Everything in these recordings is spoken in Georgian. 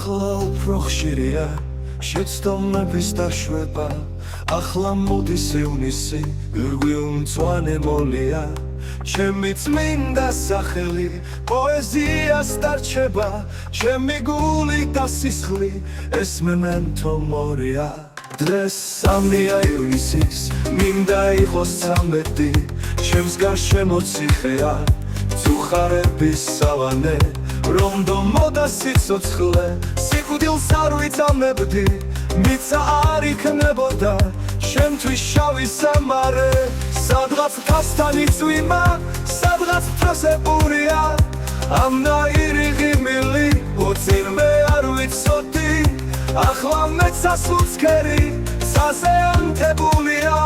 ახლა უფრო ხშირია შეცდომების დაშვება ახლა მოდის ივნისი ირგვი უმწვანე მოლია ჩემი წმინდა სახელი პოეზიას დარჩება ჩემი გული და სისხლი ეს მემენტო მორია დღეს 3-ია ივნისის მინდა იყოს 13 ჩემს გარშემო ციხეა წუხარების სავანე რომ დომოდა სიცოცხლე სიკვდილს არ ვიწამებდი მიცა არ იქნებოდა შემთვის შავი სამარე სადღაც თასთან იწვიმა სადღაც თასებურია ამნაირი ღიმილი უცირმე არ ვიცოდი ახლა მეცასუცქერი საზეანთებულია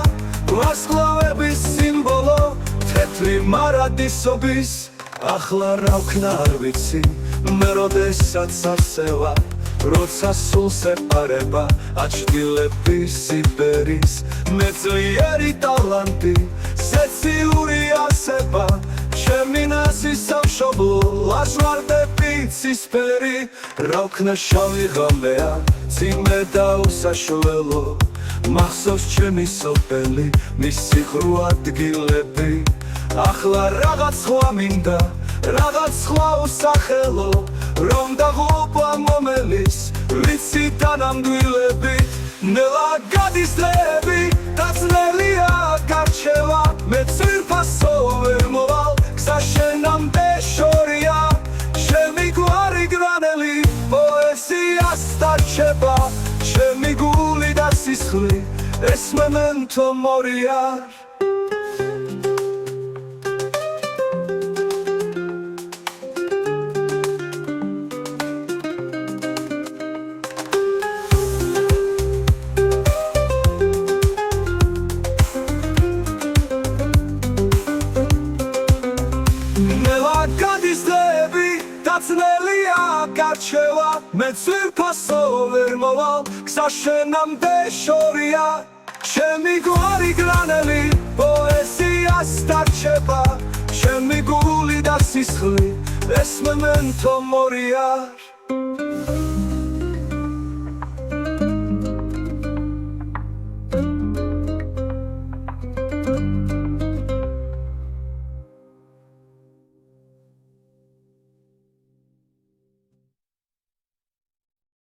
ვარსკვლავების სიმბოლო თეთრი მარადისობის ახლა რა ვქნა არ ვიცი მე როდესაც არსევა როცა სულს ეპარება აჩრდილების სიბერის მეძლიერი ტალანტი სეციური ასება ჩემი ნაზის სამშობლო ლაჟვარდები ცისფერი რა ვქნა შავი ღამეა წიმე და უსაშველო მახსოვს ჩემი სოფელი მისი ხრუ ადგილები ახლა რაღაც სხვა მინდა რაღაც სხვა უსახელო რომ დაღუპვა მომელის ვიცი დანამდვილები ნელა გადის დღეები და ძნელია გარჩევა მე ძვირფასო ვერ მოვალ გზა შენამდე შორია ჩემი გვარი გრანელი პოეზიას დარჩება ჩემი გული და სისხლი ეს მემენტო მორია გადის დღეები და ძნელია გარჩევა მე ძვირფასო ვერ მოვალ გზა შენამდე შორია ჩემი გვარი გრანელი პოეზიას დარჩება ჩემი გული და სისხლი ეს მემენტო მორია